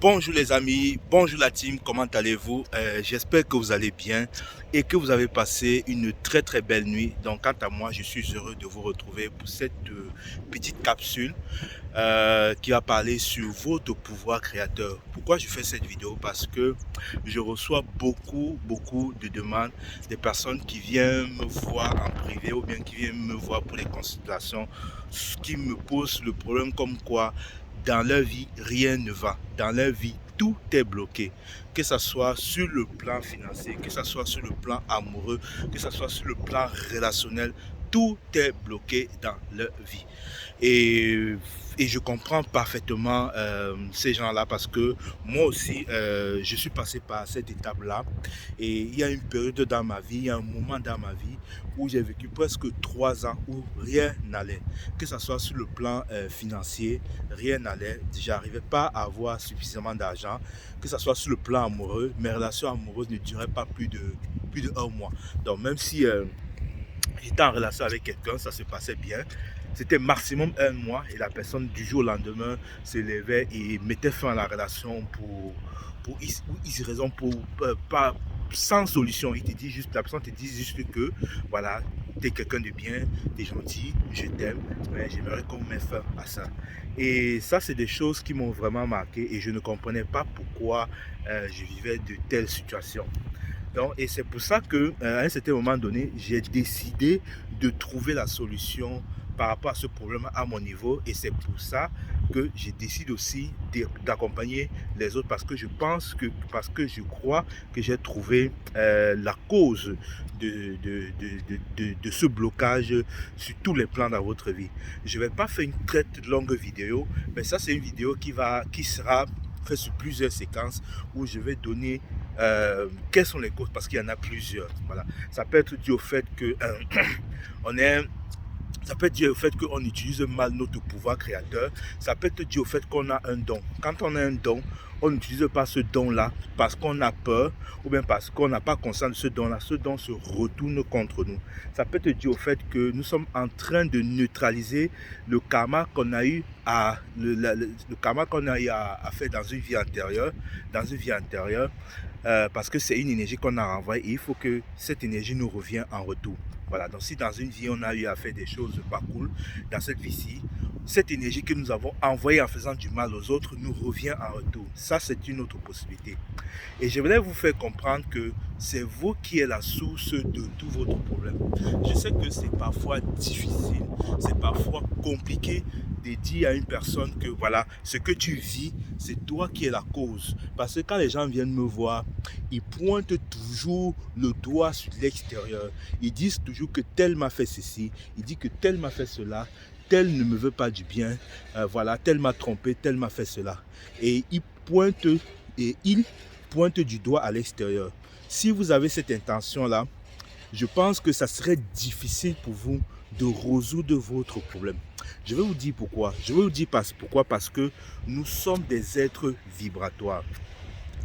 Bonjour les amis, bonjour la team, comment allez-vous? J'espère que vous allez bien et que vous avez passé une très belle nuit. Donc quant à moi, je suis heureux de vous retrouver pour cette petite capsule qui va parler sur votre pouvoir créateur. Pourquoi je fais cette vidéo? Parce que je reçois beaucoup de demandes des personnes qui viennent me voir en privé ou bien qui viennent me voir pour les consultations, qui me posent le problème comme quoi dans leur vie, rien ne va. Dans leur vie, tout est bloqué. Que ce soit sur le plan financier, que ce soit sur le plan amoureux, que ce soit sur le plan relationnel, tout est bloqué dans leur vie. Et, et je comprends parfaitement ces gens-là parce que moi aussi, je suis passé par cette étape-là. Et il y a une période dans ma vie, il y a un moment dans ma vie où j'ai vécu presque 3 ans où rien n'allait. Que ce soit sur le plan financier, rien n'allait. J'arrivais pas à avoir suffisamment d'argent. Que ce soit sur le plan amoureux, mes relations amoureuses ne duraient pas plus de 1 mois. Donc même si j'étais en relation avec quelqu'un, ça se passait bien. C'était maximum 1 mois et la personne du jour au lendemain se levait et mettait fin à la relation pour X raison, pas, sans solution. Il te dit juste, la personne te dit juste que voilà, tu es quelqu'un de bien, tu es gentil, je t'aime, mais j'aimerais qu'on mette fin à ça. Et ça, c'est des choses qui m'ont vraiment marqué et je ne comprenais pas pourquoi je vivais de telles situations. Donc, et c'est pour ça que, à un certain moment donné, j'ai décidé de trouver la solution par rapport à ce problème à mon niveau. Et c'est pour ça que je décide aussi d'accompagner les autres parce que je crois que j'ai trouvé la cause de ce blocage sur tous les plans dans votre vie. Je ne vais pas faire une très longue vidéo, mais ça, c'est une vidéo qui sera faite sur plusieurs séquences où je vais donner quelles sont les causes, parce qu'il y en a plusieurs. Voilà. Ça peut être dû au fait que on est ça peut être dû au fait qu'on utilise mal notre pouvoir créateur. Ça peut être dû au fait qu'on a un don. Quand on a un don, on n'utilise pas ce don-là parce qu'on a peur ou bien parce qu'on n'a pas conscience de ce don-là. Ce don se retourne contre nous. Ça peut être dû au fait que nous sommes en train de neutraliser le karma qu'on a eu le karma qu'on a eu à faire dans une vie antérieure. Dans une vie antérieure. Parce que c'est une énergie qu'on a renvoyée et il faut que cette énergie nous revienne en retour. Voilà, donc si dans une vie on a eu à faire des choses pas cool, dans cette vie-ci, cette énergie que nous avons envoyée en faisant du mal aux autres nous revient en retour. Ça, c'est une autre possibilité. Et je voulais vous faire comprendre que c'est vous qui êtes la source de tout votre problème. Je sais que c'est parfois difficile, c'est parfois compliqué de dire à une personne que voilà, ce que tu vis, c'est toi qui es la cause. Parce que quand les gens viennent me voir, ils pointent toujours le doigt sur l'extérieur. Ils disent toujours que tel m'a fait ceci, il dit que tel m'a fait cela, tel ne me veut pas du bien, voilà, tel m'a trompé, tel m'a fait cela. Et ils pointent du doigt à l'extérieur. Si vous avez cette intention-là, je pense que ça serait difficile pour vous de résoudre votre problème. Je vais vous dire pourquoi. Je vais vous dire pourquoi. Parce que nous sommes des êtres vibratoires,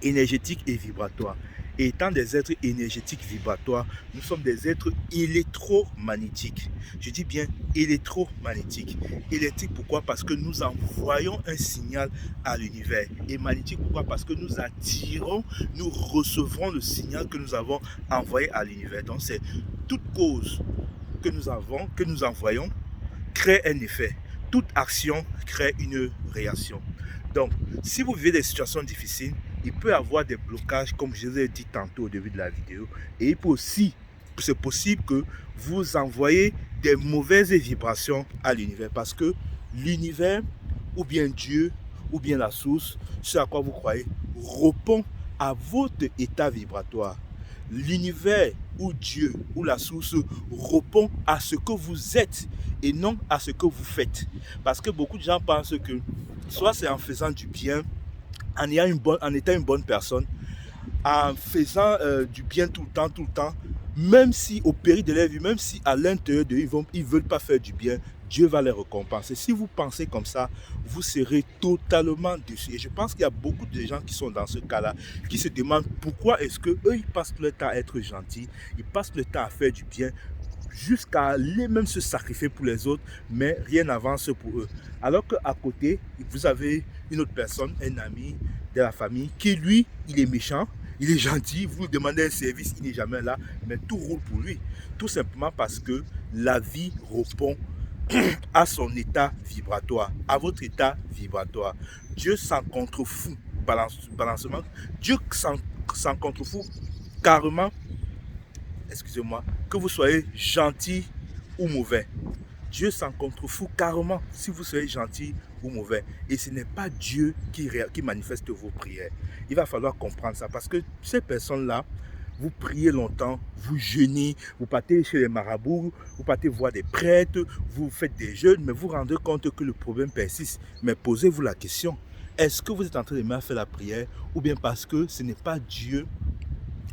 énergétiques et vibratoires. Et étant des êtres énergétiques vibratoires, nous sommes des êtres électromagnétiques. Je dis bien électromagnétiques. Électrique pourquoi? Parce que nous envoyons un signal à l'univers. Et magnétique pourquoi? Parce que nous attirons, nous recevrons le signal que nous avons envoyé à l'univers. Donc c'est toute cause que nous envoyons, crée un effet. Toute action crée une réaction. Donc, si vous vivez des situations difficiles, il peut y avoir des blocages, comme je vous ai dit tantôt au début de la vidéo. Et il peut aussi, c'est possible que vous envoyez des mauvaises vibrations à l'univers. Parce que l'univers, ou bien Dieu, ou bien la source, ce à quoi vous croyez, répond à votre état vibratoire. L'univers ou Dieu ou la source répond à ce que vous êtes et non à ce que vous faites. Parce que beaucoup de gens pensent que soit c'est en faisant du bien, en étant une bonne personne, en faisant du bien tout le temps, même si au péril de leur vie, même si à l'intérieur d'eux, ils ne veulent pas faire du bien, Dieu va les récompenser. Si vous pensez comme ça, vous serez totalement déçus. Et je pense qu'il y a beaucoup de gens qui sont dans ce cas-là, qui se demandent pourquoi est-ce qu'eux, ils passent le temps à être gentils, ils passent le temps à faire du bien, jusqu'à aller même se sacrifier pour les autres, mais rien n'avance pour eux. Alors qu'à côté, vous avez une autre personne, un ami, de la famille qui, lui, il est méchant, il est gentil, vous lui demandez un service, il n'est jamais là, mais tout roule pour lui. Tout simplement parce que la vie répond à son état vibratoire, à votre état vibratoire. Dieu s'en contrefout, balancement. Dieu s'en contrefout carrément, excusez-moi, que vous soyez gentil ou mauvais. Dieu s'en contrefout carrément si vous soyez gentil ou mauvais. Et ce n'est pas Dieu qui manifeste vos prières. Il va falloir comprendre ça parce que ces personnes-là, vous priez longtemps, vous jeûnez, vous partez chez les marabouts, vous partez voir des prêtres, vous faites des jeûnes, mais vous vous rendez compte que le problème persiste. Mais posez-vous la question, est-ce que vous êtes en train de mal faire la prière ou bien parce que ce n'est pas Dieu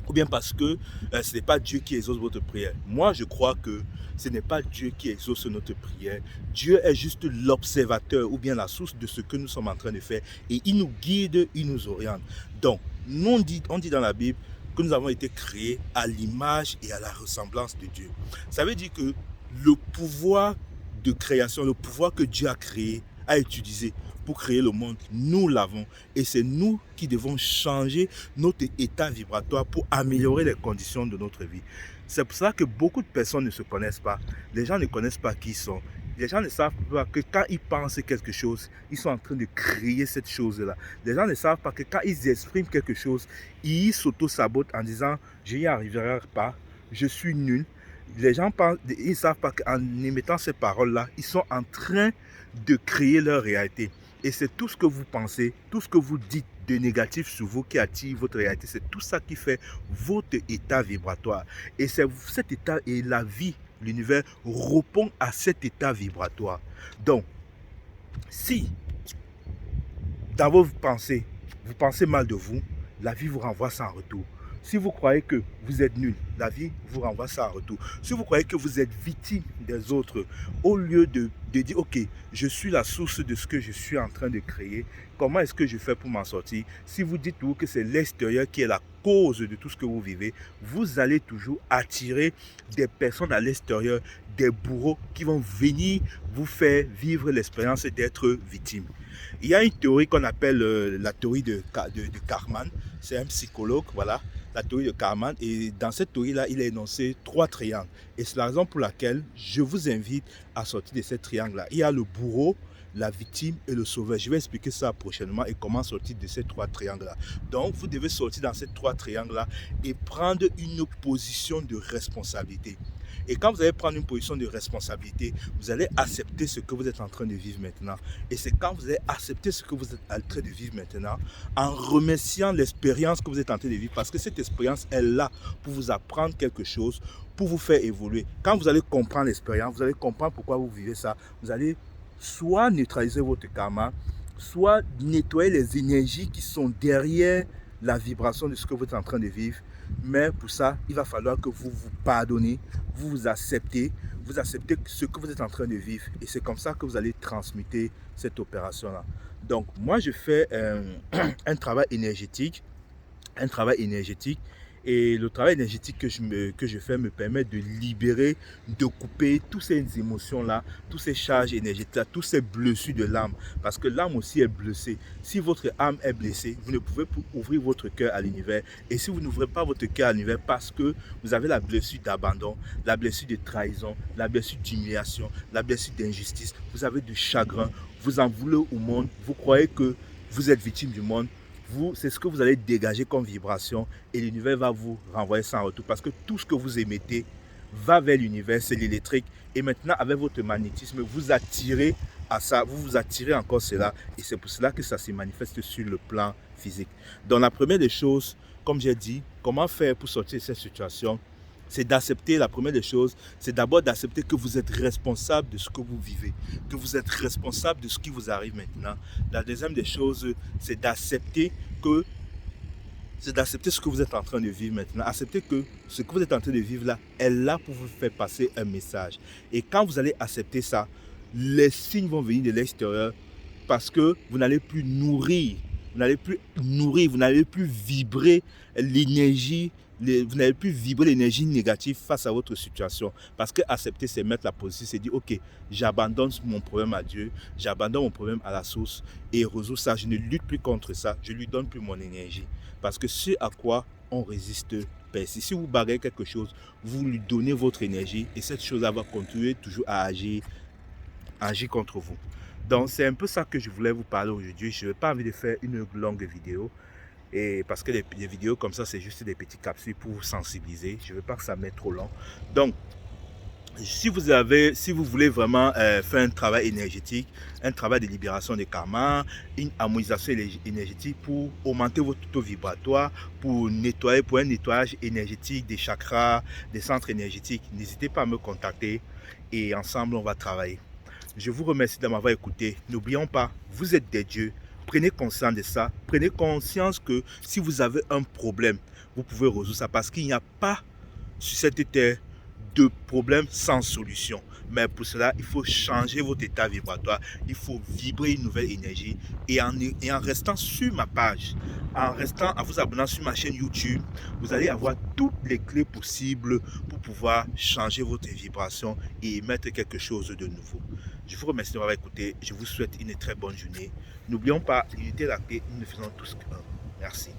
ou bien parce que ce n'est pas Dieu qui exauce votre prière. Moi, je crois que ce n'est pas Dieu qui exauce notre prière. Dieu est juste l'observateur ou bien la source de ce que nous sommes en train de faire. Et il nous guide, il nous oriente. Donc, on dit dans la Bible que nous avons été créés à l'image et à la ressemblance de Dieu. Ça veut dire que le pouvoir de création, le pouvoir que Dieu a créé, a utilisé pour créer le monde, nous l'avons. Et c'est nous qui devons changer notre état vibratoire pour améliorer les conditions de notre vie. C'est pour ça que beaucoup de personnes ne se connaissent pas. Les gens ne connaissent pas qui ils sont. Les gens ne savent pas que quand ils pensent quelque chose, ils sont en train de créer cette chose-là. Les gens ne savent pas que quand ils expriment quelque chose, ils s'auto-sabotent en disant « je n'y arriverai pas, je suis nul ». Les gens ils ne savent pas qu'en émettant ces paroles-là, ils sont en train de créer leur réalité. Et c'est tout ce que vous pensez, tout ce que vous dites de négatif sur vous qui attire votre réalité. C'est tout ça qui fait votre état vibratoire. Et c'est cet état et la vie, l'univers répond à cet état vibratoire. Donc, si dans vos pensées, vous pensez mal de vous, la vie vous renvoie ça en retour. Si vous croyez que vous êtes nul, la vie vous renvoie ça en retour. Si vous croyez que vous êtes victime des autres, au lieu de dire, ok, je suis la source de ce que je suis en train de créer, comment est-ce que je fais pour m'en sortir? Si vous dites toujours que c'est l'extérieur qui est la cause de tout ce que vous vivez, vous allez toujours attirer des personnes à l'extérieur, des bourreaux qui vont venir vous faire vivre l'expérience d'être victime. Il y a une théorie qu'on appelle la théorie de Kahneman. C'est un psychologue, voilà, la théorie de Kahneman. Et dans cette théorie-là, il a énoncé 3 triangles. Et c'est la raison pour laquelle je vous invite à sortir de ces triangles-là. Il y a le bourreau, la victime et le sauveur. Je vais expliquer ça prochainement et comment sortir de ces 3 triangles-là. Donc, vous devez sortir dans ces 3 triangles-là et prendre une position de responsabilité. Et quand vous allez prendre une position de responsabilité, vous allez accepter ce que vous êtes en train de vivre maintenant. Et c'est quand vous allez accepter ce que vous êtes en train de vivre maintenant, en remerciant l'expérience que vous êtes en train de vivre, parce que cette expérience est là pour vous apprendre quelque chose, pour vous faire évoluer. Quand vous allez comprendre l'expérience, vous allez comprendre pourquoi vous vivez ça, vous allez soit neutraliser votre karma, soit nettoyer les énergies qui sont derrière la vibration de ce que vous êtes en train de vivre. Mais pour ça, il va falloir que vous vous pardonnez, vous acceptez ce que vous êtes en train de vivre. Et c'est comme ça que vous allez transmuter cette opération-là. Donc, moi, je fais un travail énergétique. Et le travail énergétique que je fais me permet de libérer, de couper toutes ces émotions-là, toutes ces charges énergétiques-là, toutes ces blessures de l'âme. Parce que l'âme aussi est blessée. Si votre âme est blessée, vous ne pouvez pas ouvrir votre cœur à l'univers. Et si vous n'ouvrez pas votre cœur à l'univers parce que vous avez la blessure d'abandon, la blessure de trahison, la blessure d'humiliation, la blessure d'injustice, vous avez du chagrin, vous en voulez au monde, vous croyez que vous êtes victime du monde, c'est ce que vous allez dégager comme vibration et l'univers va vous renvoyer ça en retour parce que tout ce que vous émettez va vers l'univers, c'est l'électrique et maintenant avec votre magnétisme, vous attirez à ça, vous vous attirez encore cela et c'est pour cela que ça se manifeste sur le plan physique. Donc la première des choses, comme j'ai dit, comment faire pour sortir de cette situation? C'est d'accepter, la première des choses, c'est d'abord d'accepter que vous êtes responsable de ce que vous vivez, que vous êtes responsable de ce qui vous arrive maintenant. La deuxième des choses, c'est d'accepter ce que vous êtes en train de vivre maintenant. Accepter que ce que vous êtes en train de vivre là est là pour vous faire passer un message. Et quand vous allez accepter ça, les signes vont venir de l'extérieur parce que vous n'allez plus nourrir, vous n'allez plus vibrer l'énergie vous n'avez plus vibrer l'énergie négative face à votre situation. Parce que accepter, c'est mettre la position, c'est dire, ok, j'abandonne mon problème à Dieu, j'abandonne mon problème à la source et résous ça. Je ne lutte plus contre ça, je lui donne plus mon énergie. Parce que ce à quoi on résiste persiste. Si vous bagarrez quelque chose, vous lui donnez votre énergie et cette chose-là va continuer toujours à agir contre vous. Donc c'est un peu ça que je voulais vous parler aujourd'hui. Je n'ai pas envie de faire une longue vidéo. Et parce que les vidéos comme ça, c'est juste des petits capsules pour vous sensibiliser. Je ne veux pas que ça mette trop long. Donc, si vous voulez vraiment faire un travail énergétique, un travail de libération des karmas, une harmonisation énergétique pour augmenter votre taux vibratoire, pour un nettoyage énergétique des chakras, des centres énergétiques, n'hésitez pas à me contacter et ensemble on va travailler. Je vous remercie de m'avoir écouté. N'oublions pas, vous êtes des dieux. Prenez conscience de ça. Prenez conscience que si vous avez un problème, vous pouvez résoudre ça parce qu'il n'y a pas sur cette terre de problème sans solution. Mais pour cela, il faut changer votre état vibratoire. Il faut vibrer une nouvelle énergie. Et en restant sur ma page, en vous abonnant sur ma chaîne YouTube, vous allez avoir toutes les clés possibles pour pouvoir changer votre vibration et émettre quelque chose de nouveau. Je vous remercie de m'avoir écouté. Je vous souhaite une très bonne journée. N'oublions pas, l'unité est la clé. Nous ne faisons tous qu'un. Merci.